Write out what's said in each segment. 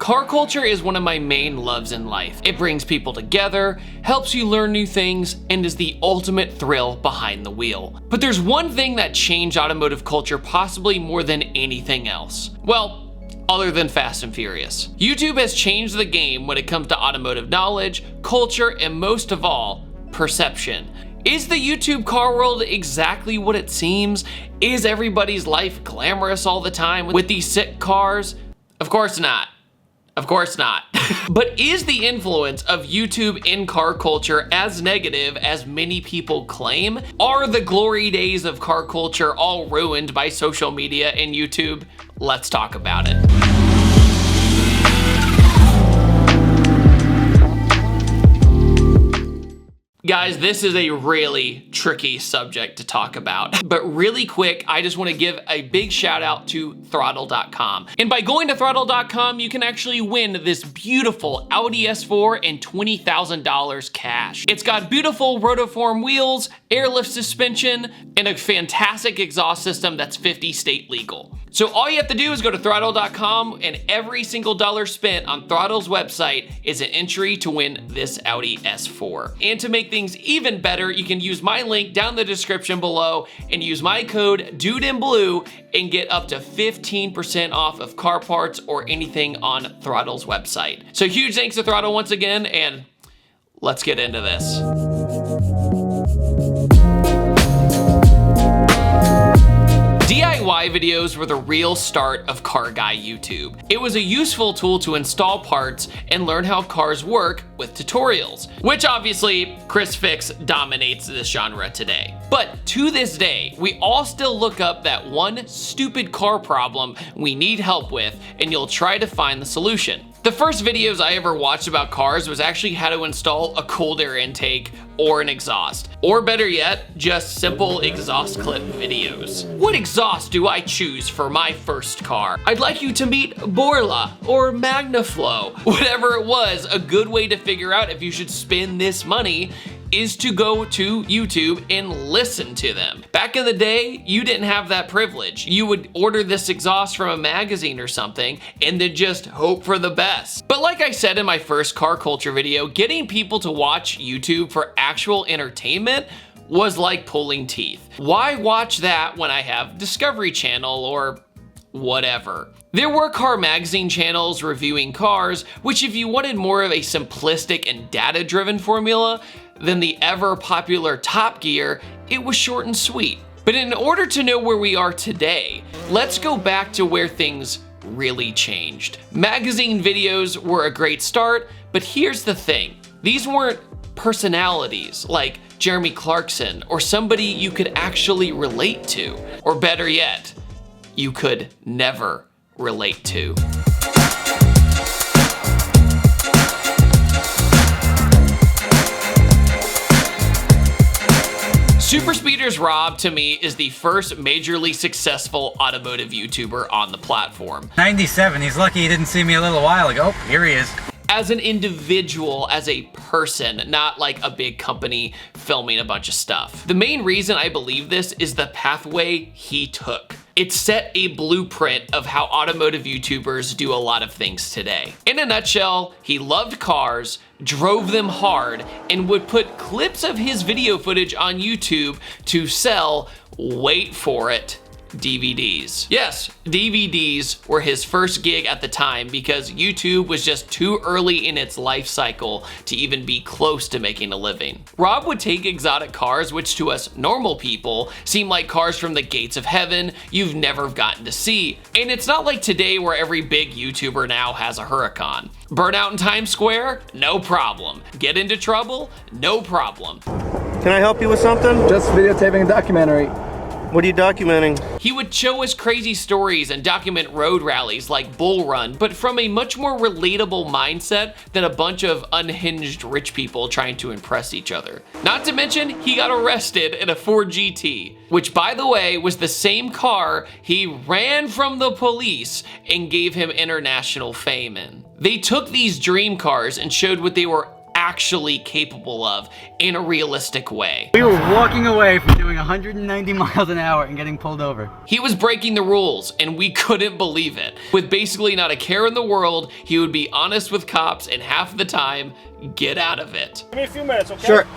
Car culture is one of my main loves in life. It brings people together, helps you learn new things, and is the ultimate thrill behind the wheel. But there's one thing that changed automotive culture possibly more than anything else. Well, other than Fast and Furious. YouTube has changed the game when it comes to automotive knowledge, culture, and most of all, perception. Is the YouTube car world exactly what it seems? Is everybody's life glamorous all the time with these sick cars? Of course not. Of course not. But is the influence of YouTube in car culture as negative as many people claim? Are the glory days of car culture all ruined by social media and YouTube? Let's talk about it. Guys, this is a really tricky subject to talk about, but really quick, I just want to give a big shout out to Throtl.com. And by going to Throtl.com, you can actually win this beautiful Audi S4 and $20,000 cash. It's got beautiful rotiform wheels, airlift suspension, and a fantastic exhaust system that's 50 state legal. So all you have to do is go to Throtl.com, and every single dollar spent on Throtl's website is an entry to win this Audi S4. And to make things even better, you can use my link down in the description below and use my code ThatDudeinBlue and get up to 15% off of car parts or anything on Throtl's website. So huge thanks to Throtl once again, and let's get into this. DIY videos were the real start of Car Guy YouTube. It was a useful tool to install parts and learn how cars work with tutorials, which obviously Chris Fix dominates this genre today. But to this day, we all still look up that one stupid car problem we need help with, and you'll try to find the solution. The first videos I ever watched about cars was actually how to install a cold air intake or an exhaust. Or better yet, just simple exhaust clip videos. What exhaust do I choose for my first car? I'd like you to meet Borla or Magnaflow. Whatever it was, a good way to figure out if you should spend this money is to go to YouTube and listen to them. Back in the day, you didn't have that privilege. You would order this exhaust from a magazine or something and then just hope for the best. But like I said in my first car culture video, getting people to watch YouTube for actual entertainment was like pulling teeth. Why watch that when I have Discovery Channel or whatever? There were car magazine channels reviewing cars, which if you wanted more of a simplistic and data-driven formula than the ever popular Top Gear, it was short and sweet. But in order to know where we are today, let's go back to where things really changed. Magazine videos were a great start, but here's the thing. These weren't personalities like Jeremy Clarkson or somebody you could actually relate to. Or better yet, you could never relate to. Super Speeders Rob, to me, is the first majorly successful automotive YouTuber on the platform. 97, he's lucky he didn't see me a little while ago. Here he is. As an individual, as a person, not like a big company filming a bunch of stuff. The main reason I believe this is the pathway he took. It set a blueprint of how automotive YouTubers do a lot of things today. In a nutshell, he loved cars, drove them hard, and would put clips of his video footage on YouTube to sell, wait for it, DVDs. Yes, DVDs were his first gig at the time because YouTube was just too early in its life cycle to even be close to making a living. Rob would take exotic cars, which to us normal people seem like cars from the gates of heaven you've never gotten to see. And it's not like today where every big YouTuber now has a Huracan. Burnout in Times Square? No problem. Get into trouble? No problem. Can I help you with something? Just videotaping a documentary. What are you documenting? He would show us crazy stories and document road rallies like Bull Run, but from a much more relatable mindset than a bunch of unhinged rich people trying to impress each other. Not to mention, he got arrested in a Ford GT, which by the way was the same car he ran from the police and gave him international fame in. They took these dream cars and showed what they were actually capable of in a realistic way. We were walking away from doing 190 miles an hour and getting pulled over. He was breaking the rules, and we couldn't believe it. With basically not a care in the world, he would be honest with cops, and half the time, get out of it. Give me a few minutes, okay? Sure.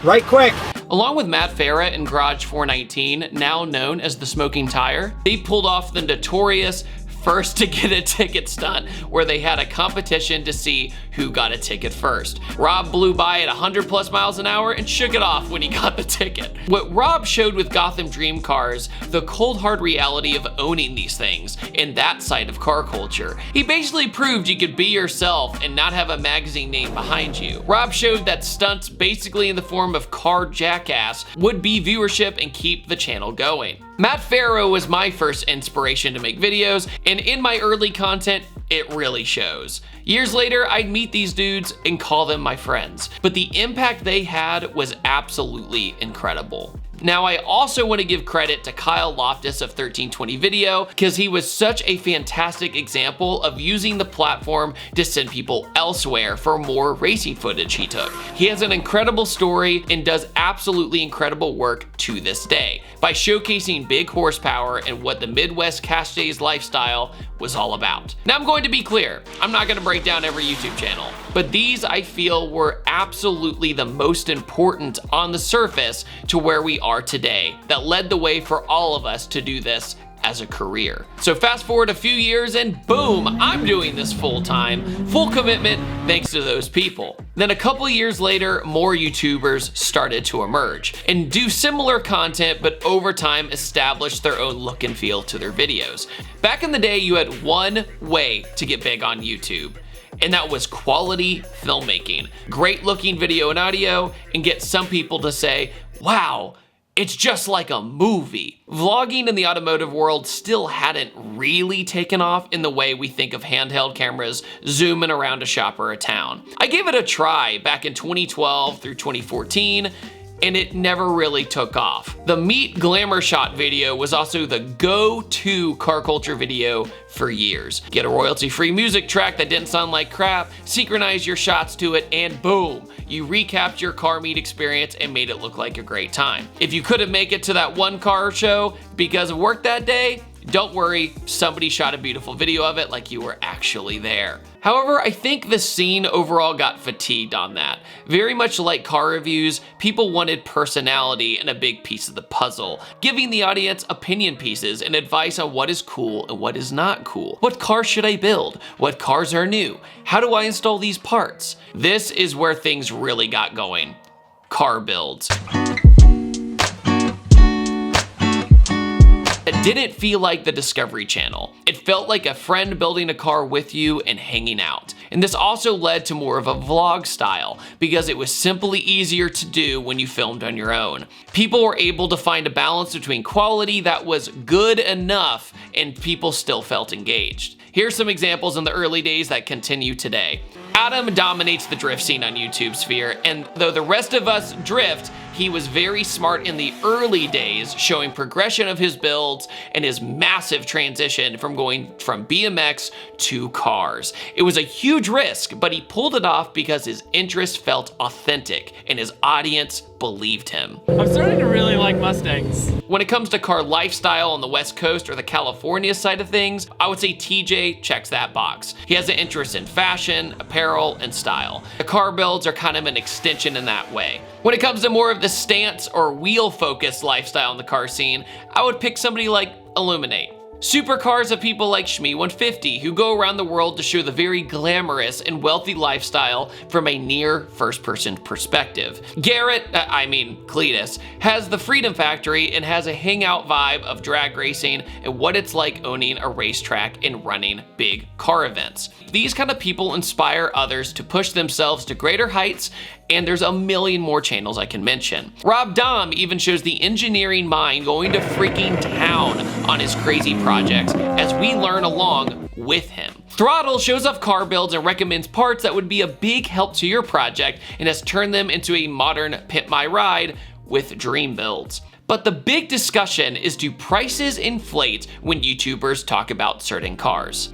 Right quick. Along with Matt Farah and Garage 419, now known as the Smoking Tire, they pulled off the notorious first to get a ticket stunt, where they had a competition to see who got a ticket first. Rob blew by at 100+ miles an hour and shook it off when he got the ticket. What Rob showed with Gotham Dream Cars, the cold hard reality of owning these things and that side of car culture. He basically proved you could be yourself and not have a magazine name behind you. Rob showed that stunts basically in the form of car jackass would be viewership and keep the channel going. Matt Farah was my first inspiration to make videos, and in my early content, it really shows. Years later, I'd meet these dudes and call them my friends, but the impact they had was absolutely incredible. Now, I also want to give credit to Kyle Loftus of 1320 Video, because he was such a fantastic example of using the platform to send people elsewhere for more racing footage he took. He has an incredible story and does absolutely incredible work to this day by showcasing big horsepower and what the Midwest cash days lifestyle was all about. Now, I'm going to be clear, I'm not going to break down every YouTube channel, but these I feel were absolutely the most important on the surface to where we are today, that led the way for all of us to do this as a career. So fast forward a few years and boom, I'm doing this full time, full commitment, thanks to those people. Then a couple years later, more YouTubers started to emerge and do similar content, but over time establish their own look and feel to their videos. Back in the day, you had one way to get big on YouTube, and that was quality filmmaking. Great looking video and audio, and get some people to say, wow, it's just like a movie. Vlogging in the automotive world still hadn't really taken off in the way we think of handheld cameras zooming around a shop or a town. I gave it a try back in 2012 through 2014, and it never really took off. The Meet Glamour Shot video was also the go-to car culture video for years. Get a royalty-free music track that didn't sound like crap, synchronize your shots to it, and boom, you recapped your car meet experience and made it look like a great time. If you couldn't make it to that one car show because of work that day, don't worry, somebody shot a beautiful video of it like you were actually there. However, I think the scene overall got fatigued on that. Very much like car reviews, people wanted personality and a big piece of the puzzle, giving the audience opinion pieces and advice on what is cool and what is not cool. What car should I build? What cars are new? How do I install these parts? This is where things really got going. Car builds. It didn't feel like the Discovery Channel. It felt like a friend building a car with you and hanging out. And this also led to more of a vlog style because it was simply easier to do when you filmed on your own. People were able to find a balance between quality that was good enough and people still felt engaged. Here's some examples in the early days that continue today. Adam dominates the drift scene on YouTube sphere, and though the rest of us drift, he was very smart in the early days, showing progression of his builds and his massive transition from going from BMX to cars. It was a huge risk, but he pulled it off because his interest felt authentic and his audience believed him. I'm starting to really like Mustangs. When it comes to car lifestyle on the West Coast or the California side of things, I would say TJ checks that box. He has an interest in fashion, apparel, and style. The car builds are kind of an extension in that way. When it comes to more of the stance or wheel-focused lifestyle in the car scene, I would pick somebody like Illuminate. Supercars have people like Shmee150 who go around the world to show the very glamorous and wealthy lifestyle from a near first-person perspective. Cletus, has the Freedom Factory and has a hangout vibe of drag racing and what it's like owning a racetrack and running big car events. These kind of people inspire others to push themselves to greater heights, and there's a million more channels I can mention. Rob Dom even shows the engineering mind going to freaking town on his crazy projects as we learn along with him. Throtl shows off car builds and recommends parts that would be a big help to your project and has turned them into a modern Pimp My Ride with dream builds. But the big discussion is, do prices inflate when YouTubers talk about certain cars?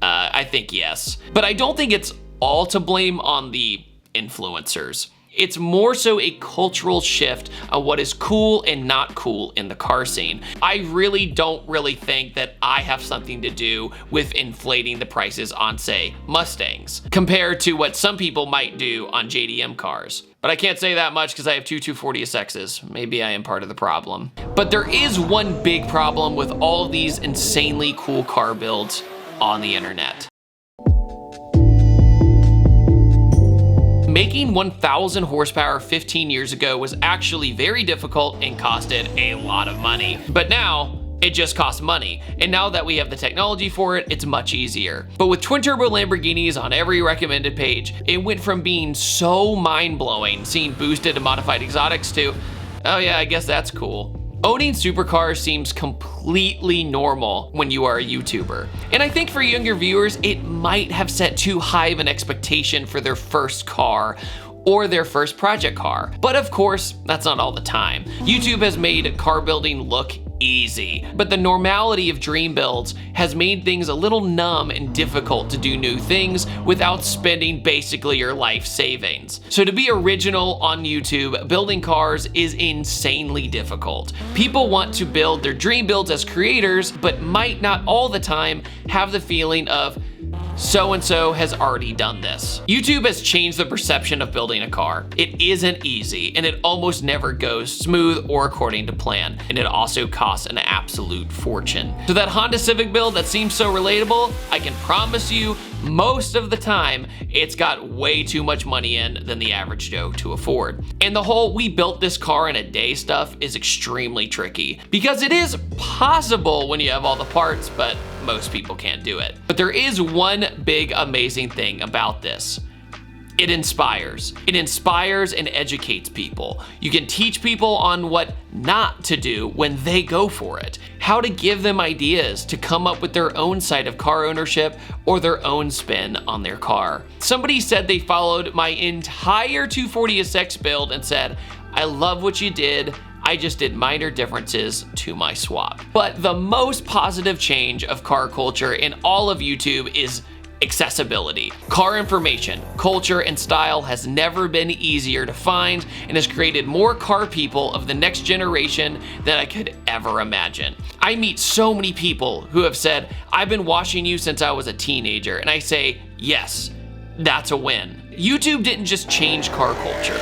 I think yes, but I don't think it's all to blame on the influencers. It's more so a cultural shift on what is cool and not cool in the car scene. I really don't think that I have something to do with inflating the prices on, say, Mustangs, compared to what some people might do on JDM cars. But I can't say that much because I have two 240SXs. Maybe I am part of the problem. But there is one big problem with all of these insanely cool car builds on the internet. Making 1,000 horsepower 15 years ago was actually very difficult and costed a lot of money. But now, it just costs money. And now that we have the technology for it, it's much easier. But with twin turbo Lamborghinis on every recommended page, it went from being so mind-blowing seeing boosted and modified exotics to, oh yeah, I guess that's cool. Owning supercars seems completely normal when you are a YouTuber. And I think for younger viewers, it might have set too high of an expectation for their first car or their first project car. But of course, that's not all the time. YouTube has made car building look easy, but the normality of dream builds has made things a little numb and difficult to do new things without spending basically your life savings. So to be original on YouTube, building cars is insanely difficult. People want to build their dream builds as creators, but might not all the time have the feeling of, so-and-so has already done this. YouTube has changed the perception of building a car. It isn't easy, and it almost never goes smooth or according to plan, and it also costs an absolute fortune. So that Honda Civic build that seems so relatable, I can promise you, most of the time, it's got way too much money in than the average Joe to afford. And the whole we built this car in a day stuff is extremely tricky, because it is possible when you have all the parts, but most people can't do it. But there is one big amazing thing about this. It inspires. It inspires and educates people. You can teach people on what not to do when they go for it. How to give them ideas to come up with their own side of car ownership or their own spin on their car. Somebody said they followed my entire 240SX build and said, I love what you did. I just did minor differences to my swap. But the most positive change of car culture in all of YouTube is accessibility. Car information, culture, and style has never been easier to find and has created more car people of the next generation than I could ever imagine. I meet so many people who have said, I've been watching you since I was a teenager, and I say, yes, that's a win. YouTube didn't just change car culture,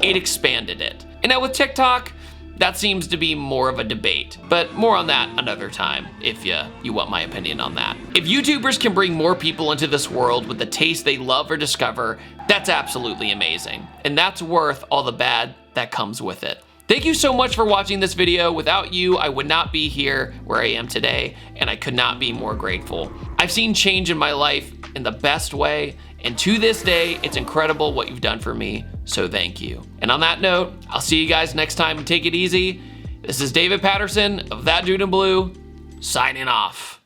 it expanded it. And now with TikTok, that seems to be more of a debate, but more on that another time, if you want my opinion on that. If YouTubers can bring more people into this world with the taste they love or discover, that's absolutely amazing. And that's worth all the bad that comes with it. Thank you so much for watching this video. Without you, I would not be here where I am today, and I could not be more grateful. I've seen change in my life in the best way, and to this day, it's incredible what you've done for me, so thank you. And on that note, I'll see you guys next time and take it easy. This is David Patterson of ThatDudeinBlue, signing off.